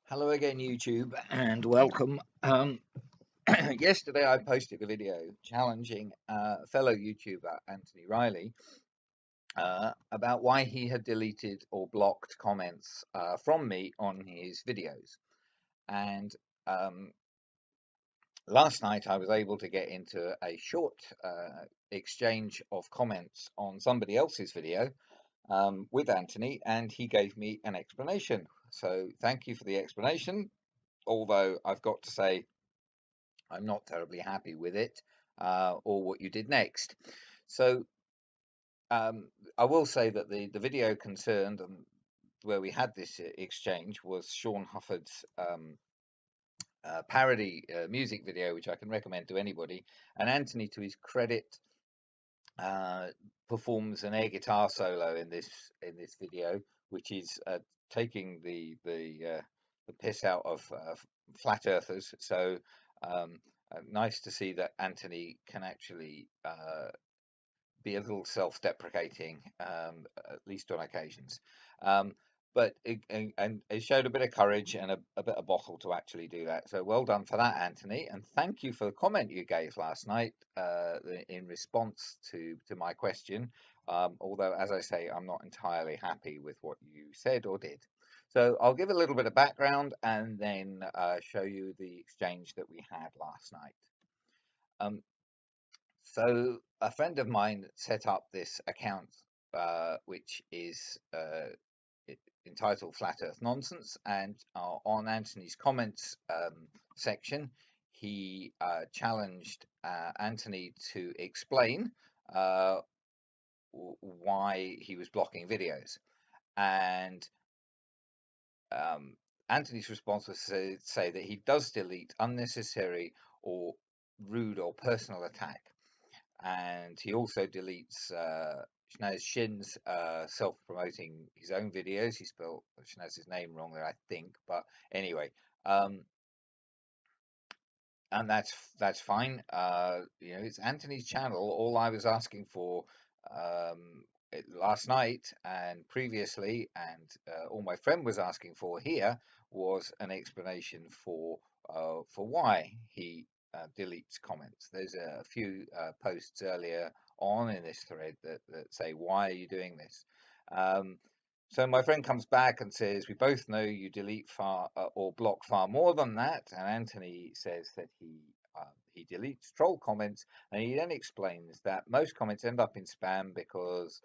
Hello again, YouTube, and welcome. Yesterday I posted a video challenging fellow YouTuber Anthony Riley about why he had deleted or blocked comments from me on his videos. And um, last night I was able to get into a short exchange of comments on somebody else's video with Anthony, and he gave me an explanation. So thank you for the explanation, although I've got to say I'm not terribly happy with it or what you did next. So I will say that the video concerned and where we had this exchange was Sean Hufford's parody music video, which I can recommend to anybody. And Anthony, to his credit, uh, performs an air guitar solo in this video, which is taking the piss out of flat earthers. So nice to see that Anthony can actually be a little self-deprecating, at least on occasions. Um, but and it showed a bit of courage and a bit of bottle to actually do that. So well done for that, Anthony, and thank you for the comment you gave last night in response to my question. Although, as I say, I'm not entirely happy with what you said or did. So I'll give a little bit of background and then show you the exchange that we had last night. Um, so a friend of mine set up this account, which is entitled Flat Earth Nonsense, and on Anthony's comments section, he challenged Anthony to explain uh, why he was blocking videos. And um, Anthony's response was to say that he does delete unnecessary or rude or personal attack, and he also deletes Schnaz Shin's self-promoting his own videos. He spelled Schnaz's name wrong there, I think, but anyway, um, and that's fine. It's Anthony's channel. All I was asking for last night and previously, and all my friend was asking for here was an explanation for why he deletes comments. There's a few posts earlier on in this thread that say, "Why are you doing this?" Um, so my friend comes back and says, "We both know you delete far or block far more than that." And Anthony says that he deletes troll comments, and he then explains that most comments end up in spam because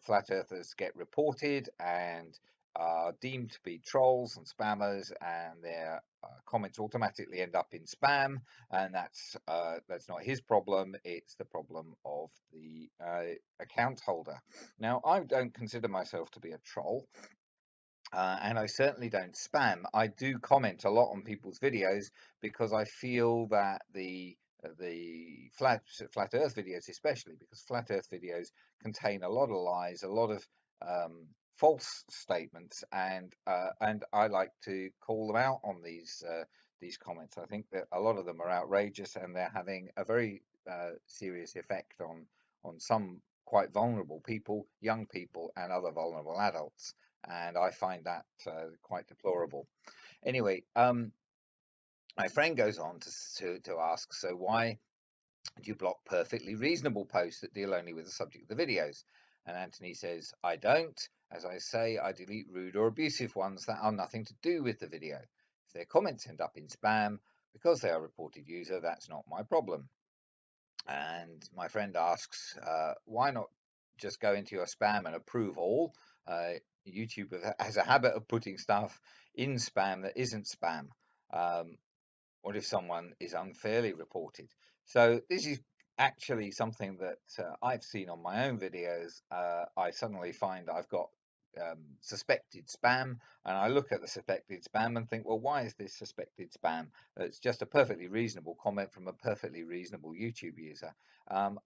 flat earthers get reported and are deemed to be trolls and spammers, and their comments automatically end up in spam, and that's not his problem. It's the problem of the account holder. Now, I don't consider myself to be a troll, and I certainly don't spam. I do comment a lot on people's videos because I feel that the flat Earth videos, especially because flat Earth videos contain a lot of lies, a lot of false statements, and I like to call them out on these comments. I think that a lot of them are outrageous, and they're having a very serious effect on some quite vulnerable people, young people, and other vulnerable adults, and I find that quite deplorable. Anyway, my friend goes on to ask, so why do you block perfectly reasonable posts that deal only with the subject of the videos? And Anthony says, I don't. As I say, I delete rude or abusive ones that are nothing to do with the video. If their comments end up in spam because they are reported user, that's not my problem. And my friend asks, why not just go into your spam and approve all? YouTube has a habit of putting stuff in spam that isn't spam. Um, what if someone is unfairly reported? So this is actually something that I've seen on my own videos. I suddenly find I've got suspected spam, and I look at the suspected spam and think, well, why is this suspected spam? It's just a perfectly reasonable comment from a perfectly reasonable YouTube user.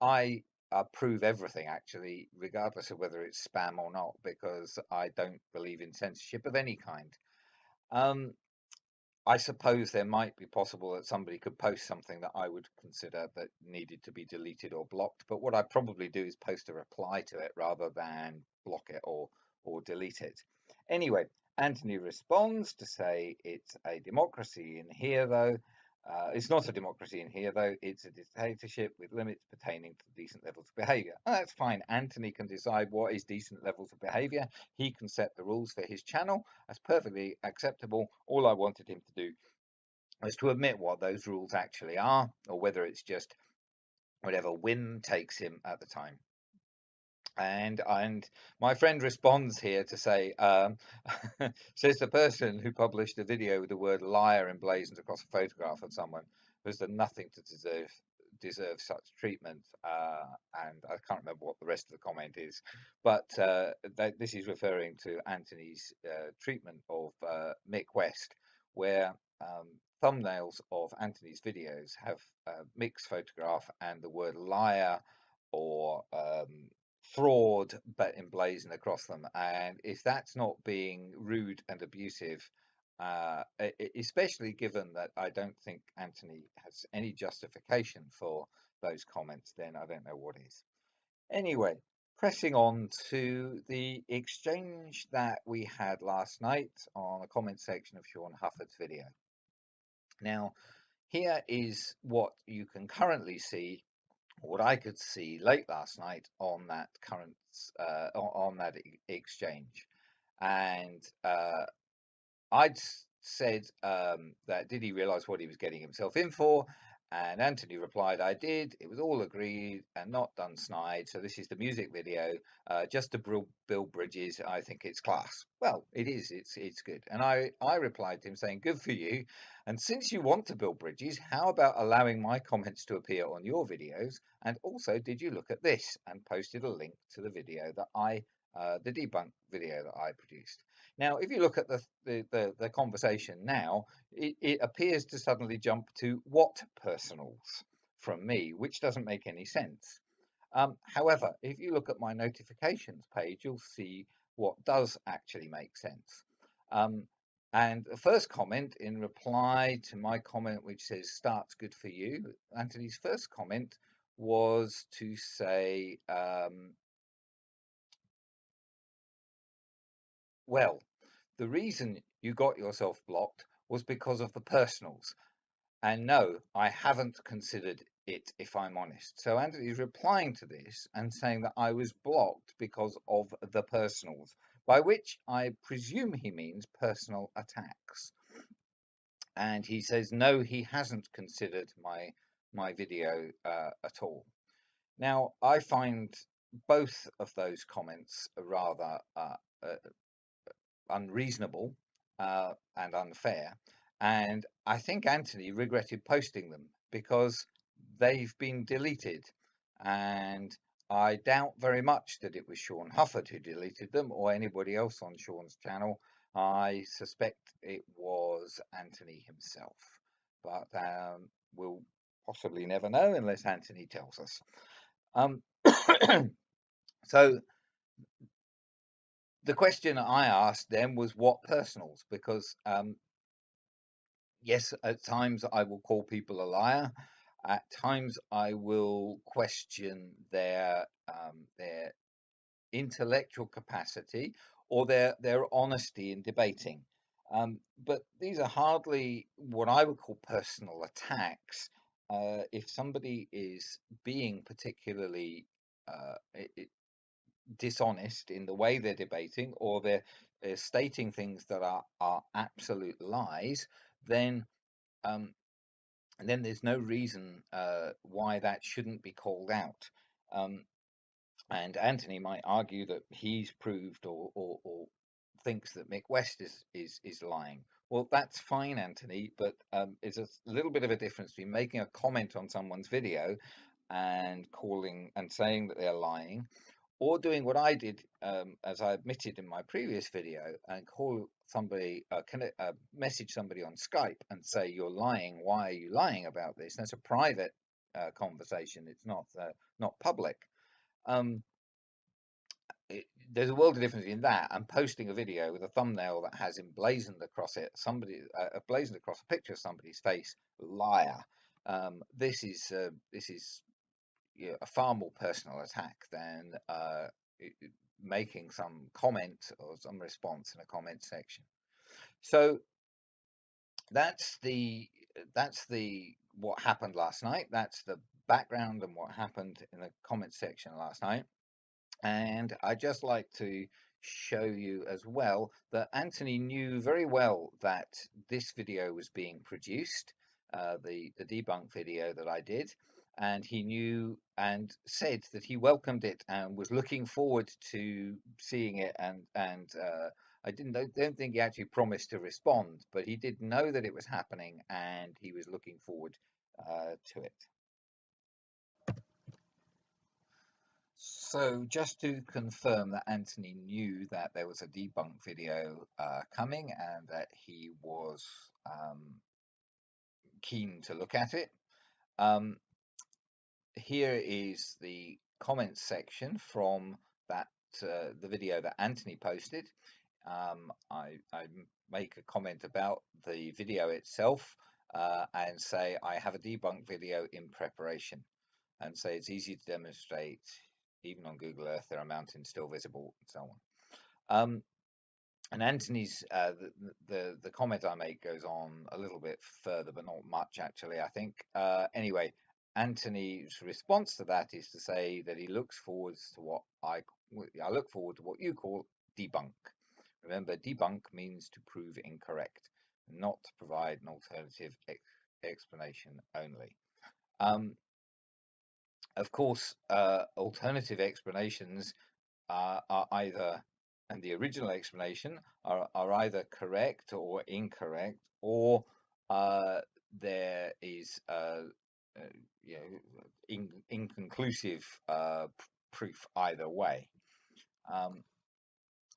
I approve everything, actually, regardless of whether it's spam or not, because I don't believe in censorship of any kind. Um, I suppose there might be possible that somebody could post something that I would consider that needed to be deleted or blocked, but what I'd probably do is post a reply to it rather than block it or delete it. Anyway, Anthony responds to say it's a democracy in here, though. It's not a democracy in here, though. It's a dictatorship with limits pertaining to decent levels of behavior. Oh, that's fine. Anthony can decide what is decent levels of behavior. He can set the rules for his channel. That's perfectly acceptable. All I wanted him to do was to admit what those rules actually are, or whether it's just whatever whim takes him at the time. And my friend responds here to say, says the person who published a video with the word liar emblazoned across a photograph of someone has done nothing to deserve such treatment. And I can't remember what the rest of the comment is, but this is referring to Anthony's treatment of Mick West, where thumbnails of Anthony's videos have Mick's photograph and the word liar or fraud but emblazoned across them. And if that's not being rude and abusive, especially given that I don't think Anthony has any justification for those comments, then I don't know what is. Anyway, pressing on to the exchange that we had last night on the comment section of Sean Hufford's video. Now, here is what you can currently see, what I could see late last night on that current on that exchange. And I'd said that did he realize what he was getting himself in for? And Anthony replied, I did. It was all agreed and not done snide. So this is the music video, just to build bridges. I think it's class. Well, it is. It's good. And I replied to him saying, good for you. And since you want to build bridges, how about allowing my comments to appear on your videos? And also, did you look at this? And posted a link to the video that the debunk video that I produced. Now, if you look at the conversation now, it appears to suddenly jump to what personals from me, which doesn't make any sense. However, if you look at my notifications page, you'll see what does actually make sense. And the first comment in reply to my comment, which says start's good for you, Anthony's first comment was to say, well, the reason you got yourself blocked was because of the personals. And no, I haven't considered it, if I'm honest. So Anthony's replying to this and saying that I was blocked because of the personals, by which I presume he means personal attacks. And he says, no, he hasn't considered my video at all. Now, I find both of those comments rather unreasonable and unfair. And I think Anthony regretted posting them because they've been deleted. And I doubt very much that it was Sean Hufford who deleted them or anybody else on Sean's channel. I suspect it was Anthony himself. But we'll possibly never know unless Anthony tells us. So the question I asked them was what personals, because yes, at times I will call people a liar. At times I will question their intellectual capacity or their honesty in debating. But these are hardly what I would call personal attacks. If somebody is being particularly dishonest in the way they're debating, or they're stating things that are absolute lies, then then there's no reason why that shouldn't be called out. And Anthony might argue that he's proved or thinks that Mick West is lying. Well, that's fine, Anthony, but it's a little bit of a difference between making a comment on someone's video and calling and saying that they're lying, or doing what I did, as I admitted in my previous video, and call somebody, message somebody on Skype and say, you're lying, why are you lying about this? And it's a private conversation, it's not public. There's a world of difference in that and posting a video with a thumbnail that has emblazoned across it blazoned across a picture of somebody's face, liar. This is a far more personal attack than making some comment or some response in a comment section. So that's the that's the what happened last night. That's the background and what happened in the comment section last night. And I'd just like to show you as well that Anthony knew very well that this video was being produced, the debunk video that I did, and he knew and said that he welcomed it and was looking forward to seeing it. And I don't think he actually promised to respond, but he did know that it was happening and he was looking forward to it. So just to confirm that Anthony knew that there was a debunk video coming and that he was keen to look at it. Here is the comments section from that the video that Anthony posted. I make a comment about the video itself and say I have a debunk video in preparation, and say it's easy to demonstrate. Even on Google Earth, there are mountains still visible, and so on. And Anthony's the comment I make goes on a little bit further, but not much actually. I think anyway. Anthony's response to that is to say that he looks forward to what I look forward to what you call debunk. Remember, debunk means to prove incorrect, not to provide an alternative explanation only. Of course, alternative explanations are either, and the original explanation are either correct or incorrect, or there is you know, inconclusive proof either way.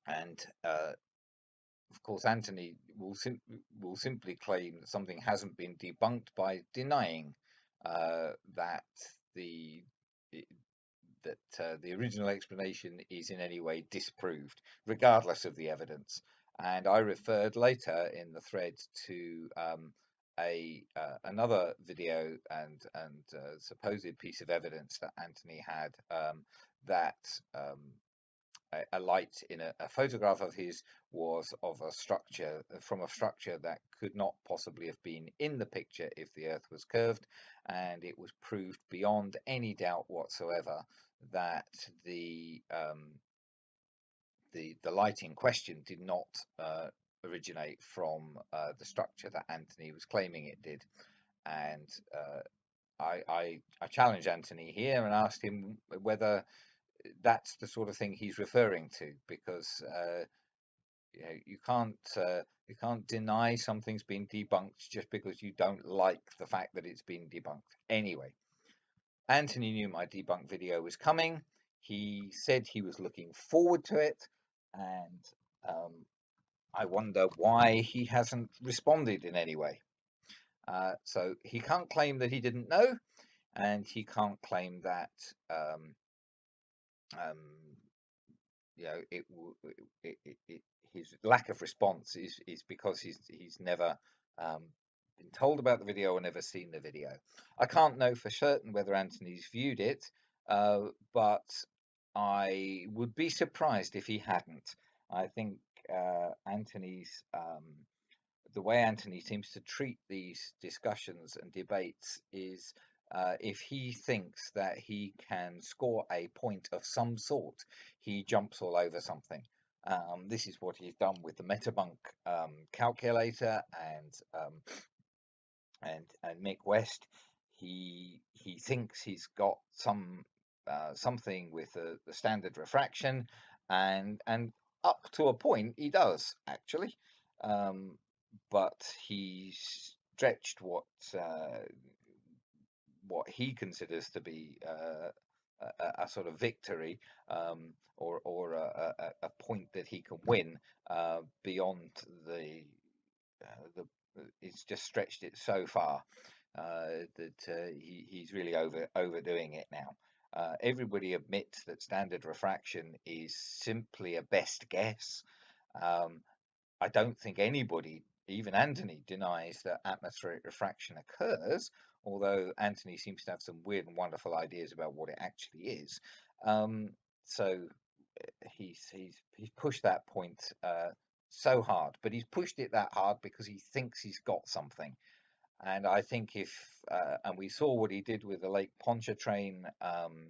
And of course, Anthony will simply claim that something hasn't been debunked by denying that the the original explanation is in any way disproved, regardless of the evidence. And I referred later in the thread to another video and supposed piece of evidence that Anthony had, that a light in a photograph of his was of a structure, from a structure that could not possibly have been in the picture if the earth was curved, and it was proved beyond any doubt whatsoever that the light in question did not originate from the structure that Anthony was claiming it did. And I challenged Anthony here and asked him whether that's the sort of thing he's referring to, because you know, you can't deny something's been debunked just because you don't like the fact that it's been debunked. Anyway, Anthony knew my debunk video was coming. He said he was looking forward to it, and I wonder why he hasn't responded in any way. So he can't claim that he didn't know, and he can't claim that um, you know, his lack of response is because he's never been told about the video or never seen the video. I can't know for certain whether Anthony's viewed it, but I would be surprised if he hadn't. I think Anthony's the way Anthony seems to treat these discussions and debates is, if he thinks that he can score a point of some sort, he jumps all over something. This is what he's done with the Metabunk calculator and Mick West. He thinks he's got something with the standard refraction, and up to a point he does actually. But he stretched what he considers to be a sort of victory, or a point that he can win beyond the. It's just stretched it so far that he's really overdoing it now. Everybody admits that standard refraction is simply a best guess. I don't think anybody, even Anthony, denies that atmospheric refraction occurs, although Anthony seems to have some weird and wonderful ideas about what it actually is. So he's pushed that point so hard, but he's pushed it that hard because he thinks he's got something. And I think if and we saw what he did with the Lake Pontchartrain um,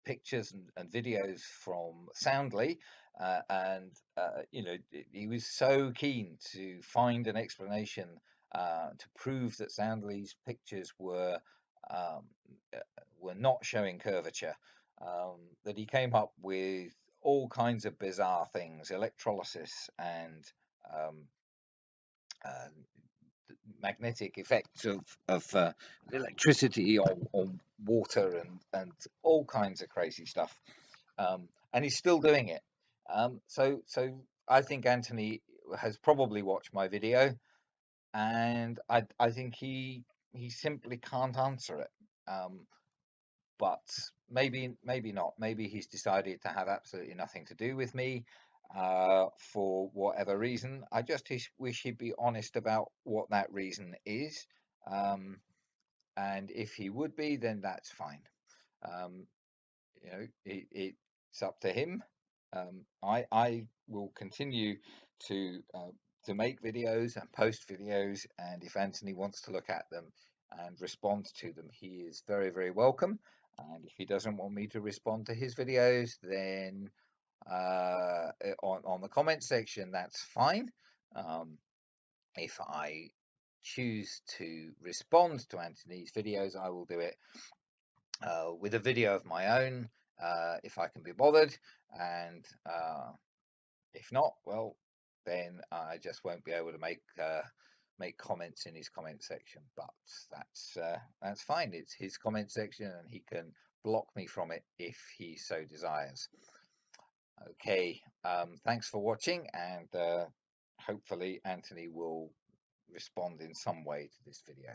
pictures and videos from Soundly, and he was so keen to find an explanation to prove that Soundly's pictures um, uh, were not showing curvature, that he came up with all kinds of bizarre things, electrolysis and um, uh, magnetic effects of electricity on water and all kinds of crazy stuff. And he's still doing it. So I think Anthony has probably watched my video, and I think he simply can't answer it. Um, but maybe not. Maybe he's decided to have absolutely nothing to do with me for whatever reason. I just wish he'd be honest about what that reason is. Um, and if he would be, then that's fine. Um, it's up to him. I will continue to uh, to make videos and post videos, and if Anthony wants to look at them and respond to them, he is very, very welcome. And if he doesn't want me to respond to his videos, then on the comment section, that's fine. If I choose to respond to Anthony's videos, I will do it with a video of my own, if I can be bothered, and if not, well, then I just won't be able to make comments in his comment section. But that's fine. It's his comment section, and he can block me from it if he so desires. Okay, thanks for watching, and hopefully Anthony will respond in some way to this video.